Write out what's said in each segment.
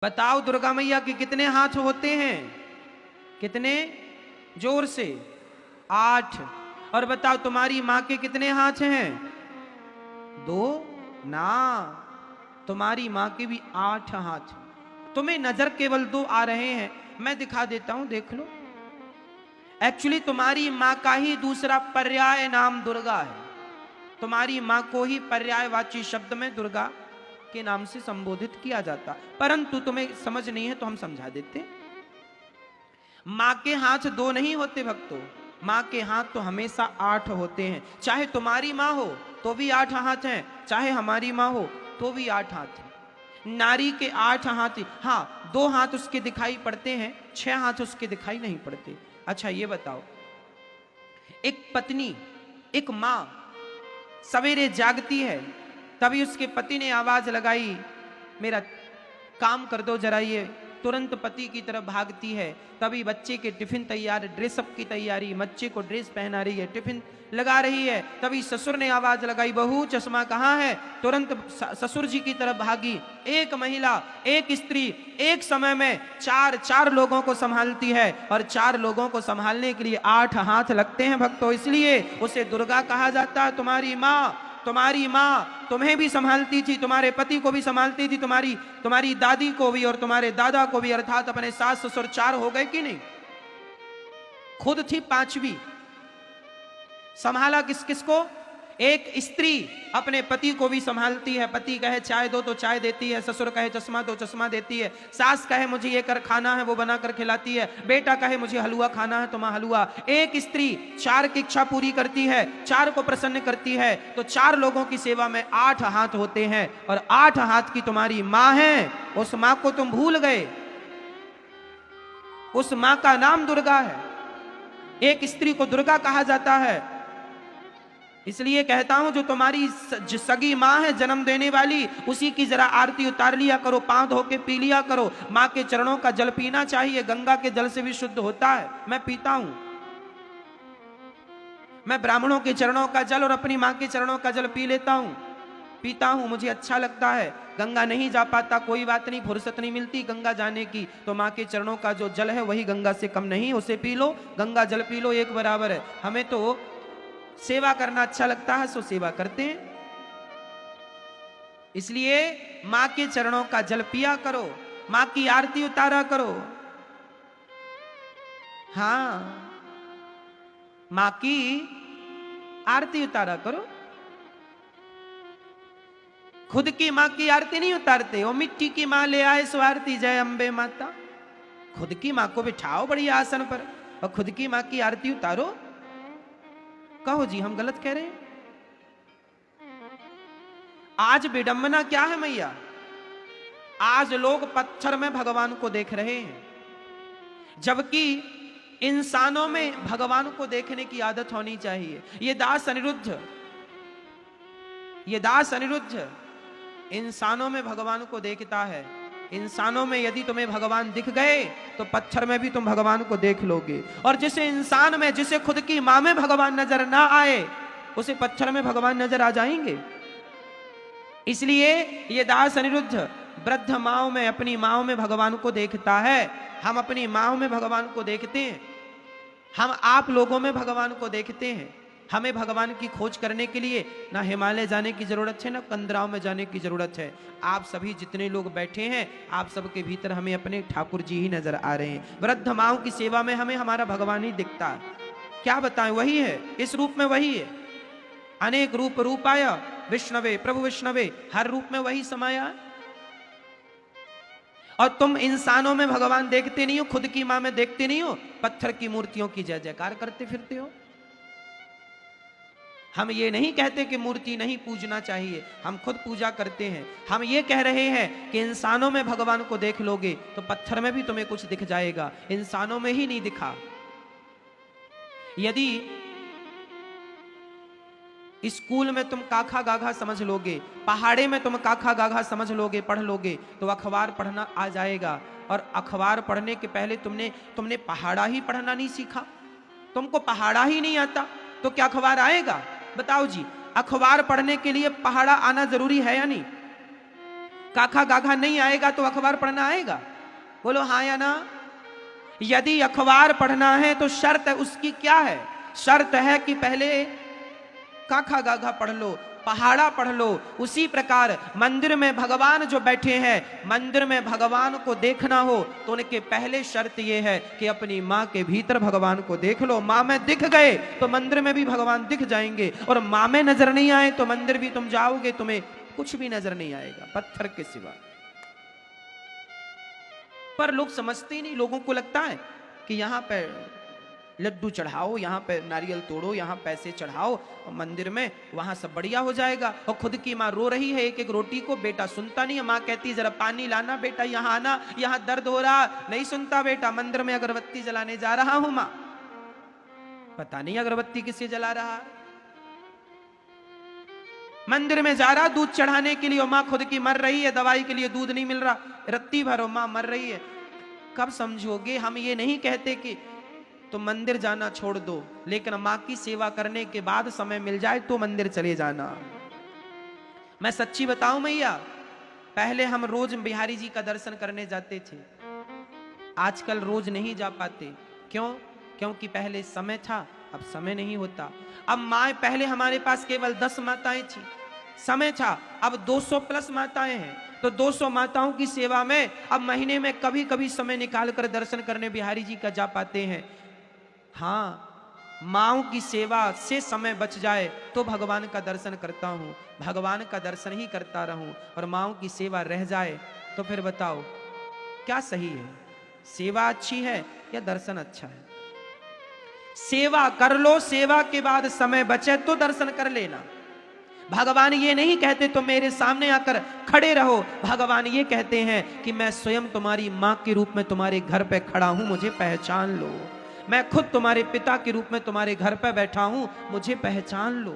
बताओ दुर्गा मैया के कितने हाथ होते हैं? कितने? जोर से। 8। और बताओ तुम्हारी माँ के कितने हाथ हैं? 2 ना, तुम्हारी माँ के भी 8 हाथ। तुम्हें नजर केवल 2 आ रहे हैं, मैं दिखा देता हूं, देख लो। एक्चुअली तुम्हारी माँ का ही दूसरा पर्याय नाम दुर्गा है। तुम्हारी माँ को ही पर्यायवाची शब्द में दुर्गा के नाम से संबोधित किया जाता, परंतु तुम्हें समझ नहीं है तो हम समझा देते। माँ के हाथ 2 नहीं होते भक्तों, माँ के हाथ तो हमेशा 8 होते हैं। चाहे तुम्हारी माँ हो तो भी 8 हाथ हैं, चाहे हमारी माँ हो तो भी 8 हाथ हैं। नारी के 8 हाथ, हाँ 2 हाथ उसके दिखाई पड़ते हैं, 6 हाथ उसके दिखाई नहीं पड़ते। अच्छा ये बताओ, एक पत्नी, एक माँ सवेरे जागती है, तभी उसके पति ने आवाज लगाई मेरा काम कर दो जरा, ये तुरंत पति की तरफ भागती है। तभी बच्चे के टिफिन तैयार, ड्रेसअप की तैयारी, बच्चे को ड्रेस पहना रही है, टिफिन लगा रही है। तभी ससुर ने आवाज लगाई, बहू चश्मा कहाँ है? तुरंत ससुर जी की तरफ भागी। एक महिला, एक स्त्री एक समय में चार लोगों को संभालती है, और 4 लोगों को संभालने के लिए 8 हाथ लगते हैं भक्तों, इसलिए उसे दुर्गा कहा जाता है। तुम्हारी माँ तुम्हें भी संभालती थी, तुम्हारे पति को भी संभालती थी, तुम्हारी दादी को भी और तुम्हारे दादा को भी, अर्थात अपने सास ससुर 4 हो गए कि नहीं? खुद थी 5वीं। संभाला किस किस को? एक स्त्री अपने पति को भी संभालती है, पति कहे चाय दो तो चाय देती है, ससुर कहे चश्मा दो चश्मा देती है, सास कहे मुझे ये कर खाना है वो बना कर खिलाती है, बेटा कहे मुझे हलवा खाना है तो मां हलवा। एक स्त्री 4 की इच्छा पूरी करती है, 4 को प्रसन्न करती है, तो 4 लोगों की सेवा में 8 हाथ होते हैं, और 8 हाथ की तुम्हारी मां है। उस मां को तुम भूल गए, उस मां का नाम दुर्गा है। एक स्त्री को दुर्गा कहा जाता है। इसलिए कहता हूं, जो तुम्हारी सगी माँ है जन्म देने वाली, उसी की जरा आरती उतार लिया करो, पांव धो के पी लिया करो। माँ के चरणों का जल पीना चाहिए, गंगा के जल से भी शुद्ध होता है। मैं पीता हूं, मैं ब्राह्मणों के चरणों का जल और अपनी माँ के चरणों का जल पीता हूं, मुझे अच्छा लगता है। गंगा नहीं जा पाता कोई बात नहीं, फुर्सत नहीं मिलती गंगा जाने की, तो माँ के चरणों का जो जल है वही गंगा से कम नहीं, उसे पी लो, गंगा जल पी लो, एक बराबर है। हमें तो सेवा करना अच्छा लगता है, सो सेवा करते हैं। इसलिए मां के चरणों का जल पिया करो, मां की आरती उतारा करो। हां, मां की आरती उतारा करो। खुद की मां की आरती नहीं उतारते हो, मिट्टी की मां ले आए सो आरती जय अंबे माता। खुद की मां को बिठाओ बढ़िया आसन पर और खुद की मां की आरती उतारो। कहो जी हम गलत कह रहे हैं? आज विडंबना क्या है मैया, आज लोग पत्थर में भगवान को देख रहे हैं, जबकि इंसानों में भगवान को देखने की आदत होनी चाहिए। ये दास अनिरुद्ध इंसानों में भगवान को देखता है। इंसानों में यदि तुम्हें भगवान दिख गए तो पत्थर में भी तुम भगवान को देख लोगे, और जिसे इंसान में, जिसे खुद की मां में भगवान नजर ना आए, उसे पत्थर में भगवान नजर आ जाएंगे। इसलिए ये दास अनिरुद्ध वृद्ध माओ में, अपनी माओ में भगवान को देखता है। हम अपनी माओ में भगवान को देखते हैं, हम आप लोगों में भगवान को देखते हैं। हमें भगवान की खोज करने के लिए ना हिमालय जाने की जरूरत है, ना कंदराव में जाने की जरूरत है। आप सभी जितने लोग बैठे हैं, आप सबके भीतर हमें अपने ठाकुर जी ही नजर आ रहे हैं। वृद्ध माओं की सेवा में हमें हमारा भगवान ही दिखता है। क्या बताएं, वही है, इस रूप में वही है। अनेक रूप रूपाय विष्णवे प्रभु विष्णवे, हर रूप में वही समाया। और तुम इंसानों में भगवान देखते नहीं हो, खुद की मां में देखते नहीं हो, पत्थर की मूर्तियों की जय जयकार करते फिरते हो। हम ये नहीं कहते कि मूर्ति नहीं पूजना चाहिए, हम खुद पूजा करते हैं। हम ये कह रहे हैं कि इंसानों में भगवान को देख लोगे तो पत्थर में भी तुम्हें कुछ दिख जाएगा, इंसानों में ही नहीं दिखा। यदि स्कूल में तुम काखा गाघा समझ लोगे, पहाड़े में तुम काखा गाघा समझ लोगे, पढ़ लोगे, तो अखबार पढ़ना आ जाएगा। और अखबार पढ़ने के पहले तुमने पहाड़ा ही पढ़ना नहीं सीखा, तुमको पहाड़ा ही नहीं आता, तो क्या अखबार आएगा? बताओ जी, अखबार पढ़ने के लिए पहाड़ा आना जरूरी है या नहीं? काखा गाघा नहीं आएगा तो अखबार पढ़ना आएगा? बोलो हाँ या ना। यदि अखबार पढ़ना है तो शर्त है उसकी क्या है? शर्त है कि पहले काखा गाघा पढ़ लो, पहाड़ा पढ़ लो। उसी प्रकार मंदिर में भगवान जो बैठे हैं, मंदिर में भगवान को देखना हो तो उनके पहले शर्त यह है कि अपनी माँ के भीतर भगवान को देख लो। माँ में दिख गए तो मंदिर में भी भगवान दिख जाएंगे, और माँ में नजर नहीं आए तो मंदिर भी तुम जाओगे तुम्हें कुछ भी नजर नहीं आएगा, पत्थर के सिवा। पर लोग समझते ही नहीं। लोगों को लगता है कि यहां पर लड्डू चढ़ाओ, यहाँ पे नारियल तोड़ो, यहाँ पैसे चढ़ाओ मंदिर में, वहां सब बढ़िया हो जाएगा। और खुद की माँ रो रही है एक एक रोटी को, बेटा सुनता नहीं है। माँ कहती है जरा पानी लाना बेटा, यहाँ आना, यहाँ दर्द हो रहा, नहीं सुनता बेटा। मंदिर में अगरबत्ती जलाने जा रहा हूं माँ, पता नहीं अगरबत्ती किससे जला रहा। मंदिर में जा रहा दूध चढ़ाने के लिए, और माँ खुद की मर रही है, दवाई के लिए दूध नहीं मिल रहा, रत्ती भरो माँ मर रही है। कब समझोगे? हम ये नहीं कहते कि तो मंदिर जाना छोड़ दो, लेकिन माँ की सेवा करने के बाद समय मिल जाए तो मंदिर चले जाना। मैं सच्ची बताऊं मैया, पहले हम रोज बिहारी जी का दर्शन करने जाते थे, आजकल रोज नहीं जा पाते। क्यों? क्योंकि पहले समय था, अब समय नहीं होता। अब माँ, पहले हमारे पास केवल 10 माताएं थी, समय था, अब 200 प्लस माताएं हैं। तो 200 माताओं की सेवा में अब महीने में कभी कभी समय निकाल कर दर्शन करने बिहारी जी का जा पाते हैं। हाँ, माँओं की सेवा से समय बच जाए तो भगवान का दर्शन करता हूँ, भगवान का दर्शन ही करता रहूं, और माँओं की सेवा रह जाए तो फिर बताओ क्या सही है? सेवा अच्छी है या दर्शन अच्छा है? सेवा कर लो, सेवा के बाद समय बचे तो दर्शन कर लेना। भगवान ये नहीं कहते तुम मेरे सामने आकर खड़े रहो, भगवान ये कहते हैं कि मैं स्वयं तुम्हारी माँ के रूप में तुम्हारे घर पे खड़ा हूं, मुझे पहचान लो। मैं खुद तुम्हारे पिता के रूप में तुम्हारे घर पे बैठा हूं, मुझे पहचान लो।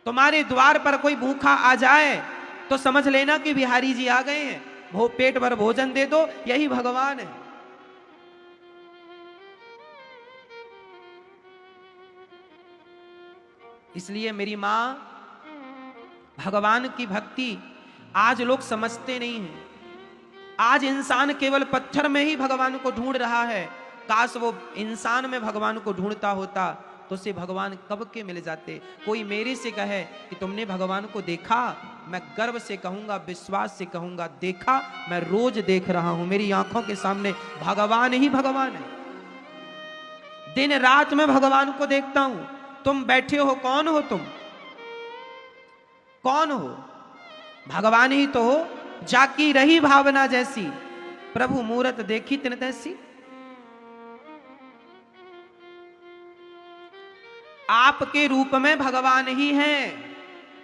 तुम्हारे द्वार पर कोई भूखा आ जाए तो समझ लेना कि बिहारी जी आ गए हैं, वो पेट भर भोजन दे दो, यही भगवान है। इसलिए मेरी मां, भगवान की भक्ति आज लोग समझते नहीं हैं। आज इंसान केवल पत्थर में ही भगवान को ढूंढ रहा है। काश वो इंसान में भगवान को ढूंढता होता तो उसे भगवान कब के मिल जाते। कोई मेरे से कहे कि तुमने भगवान को देखा, मैं गर्व से कहूंगा, विश्वास से कहूंगा, देखा, मैं रोज देख रहा हूं, मेरी आंखों के सामने भगवान ही भगवान है। दिन रात में भगवान को देखता हूं। तुम बैठे हो, कौन हो तुम? कौन हो? भगवान ही तो हो। जाकी रही भावना जैसी, प्रभु मूरत देखी तिन तैसी। आपके रूप में भगवान ही है,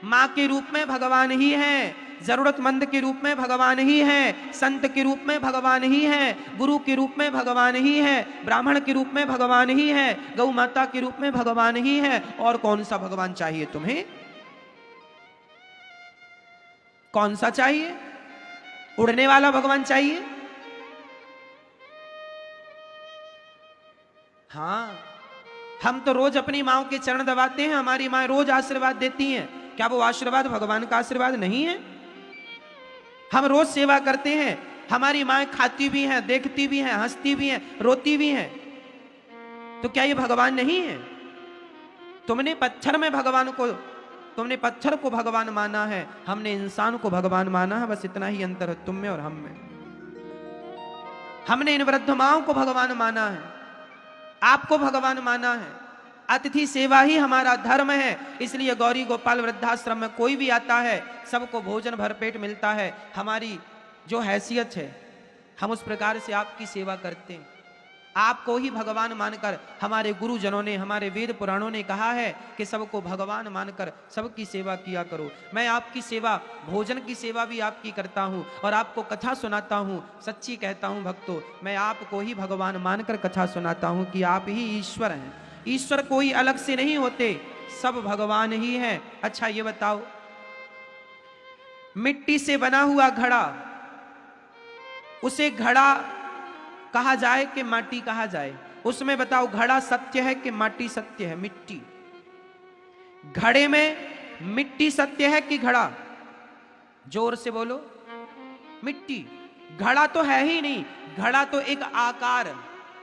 मां के रूप में भगवान ही है, जरूरतमंद के रूप में भगवान ही है, संत के रूप में भगवान ही है, गुरु के रूप में भगवान ही है, ब्राह्मण के रूप में भगवान ही है, गौ माता के रूप में भगवान ही है। और कौन सा भगवान चाहिए तुम्हें? कौन सा चाहिए? उड़ने वाला भगवान चाहिए? हाँ, हम तो रोज अपनी माँ के चरण दबाते हैं, हमारी माँ रोज आशीर्वाद देती हैं। क्या वो आशीर्वाद भगवान का आशीर्वाद नहीं है? हम रोज सेवा करते हैं, हमारी माँ खाती भी हैं, देखती भी हैं, हंसती भी हैं, रोती भी हैं, तो क्या ये भगवान नहीं है? तुमने पत्थर में भगवान को, तुमने पत्थर को भगवान माना है, हमने इंसान को भगवान माना है। बस इतना ही अंतर है तुम में और हम में। हमने इन वृद्ध माओं को भगवान माना है, आपको भगवान माना है। अतिथि सेवा ही हमारा धर्म है। इसलिए गौरी गोपाल वृद्धाश्रम में कोई भी आता है, सबको भोजन भरपेट मिलता है। हमारी जो हैसियत है, हम उस प्रकार से आपकी सेवा करते हैं। आपको ही भगवान मानकर हमारे गुरुजनों ने, हमारे वेद पुराणों ने कहा है कि सबको भगवान मानकर सबकी सेवा किया करो। मैं आपकी सेवा, भोजन की सेवा भी आपकी करता हूँ और आपको कथा सुनाता हूँ। सच्ची कहता हूँ भक्तों, मैं आपको ही भगवान मानकर कथा सुनाता हूँ कि आप ही ईश्वर हैं। ईश्वर कोई अलग से नहीं होते, सब भगवान ही है। अच्छा ये बताओ, मिट्टी से बना हुआ घड़ा, उसे घड़ा कहा जाए कि माटी कहा जाए? उसमें बताओ, घड़ा सत्य है कि माटी सत्य है? मिट्टी। घड़े में मिट्टी सत्य है कि घड़ा? जोर से बोलो। मिट्टी। घड़ा तो है ही नहीं, घड़ा तो एक आकार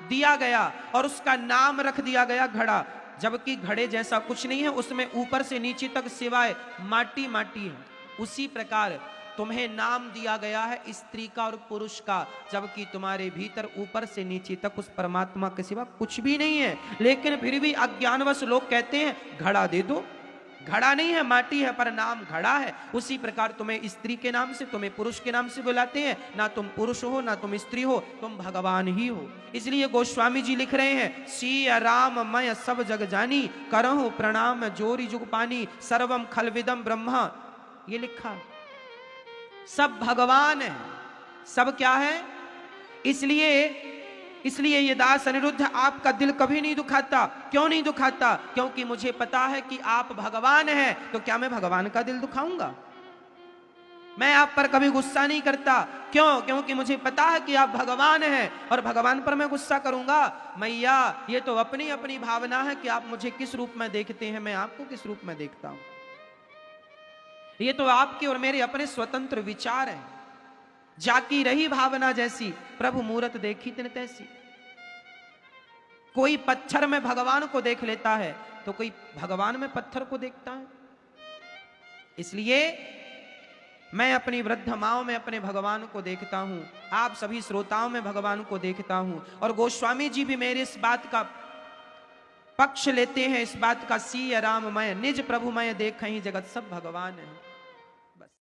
दिया गया और उसका नाम रख दिया गया घड़ा, जबकि घड़े जैसा कुछ नहीं है, उसमें ऊपर से नीचे तक सिवाय माटी माटी है। उसी प्रकार तुम्हें नाम दिया गया है स्त्री का और पुरुष का, जबकि तुम्हारे भीतर ऊपर से नीचे तक उस परमात्मा के सिवा कुछ भी नहीं है। लेकिन फिर भी अज्ञानवश लोग कहते हैं घड़ा दे दो। घड़ा नहीं है, माटी है, पर नाम घड़ा है। उसी प्रकार तुम्हें स्त्री के नाम से, तुम्हें पुरुष के नाम से बुलाते हैं। ना तुम पुरुष हो, ना तुम स्त्री हो, तुम भगवान ही हो। इसलिए गोस्वामी जी लिख रहे हैं, सिया राम मय सब जग जानी, करहु प्रणाम जोरी जुग पानी, सर्वम खलविदम ब्रह्मा। ये लिखा, सब भगवान है। सब क्या है? इसलिए ये दास अनिरुद्ध आपका दिल कभी नहीं दुखाता। क्यों नहीं दुखाता? क्योंकि मुझे पता है कि आप भगवान हैं। तो क्या मैं भगवान का दिल दुखाऊंगा? मैं आप पर कभी गुस्सा नहीं करता। क्यों? क्योंकि मुझे पता है कि आप भगवान हैं, और भगवान पर मैं गुस्सा करूंगा? मैया, ये तो अपनी अपनी भावना है कि आप मुझे किस रूप में देखते हैं, मैं आपको किस रूप में देखता हूं। ये तो आपके और मेरे अपने स्वतंत्र विचार हैं। जाकी रही भावना जैसी, प्रभु मूरत देखी तिन तैसी। कोई पत्थर में भगवान को देख लेता है, तो कोई भगवान में पत्थर को देखता है। इसलिए मैं अपनी वृद्ध माओं में अपने भगवान को देखता हूं, आप सभी श्रोताओं में भगवान को देखता हूं। और गोस्वामी जी भी मेरे इस बात का पक्ष लेते हैं, इस बात का, सी राममय निज प्रभुमय देखहि जगत सब भगवान है।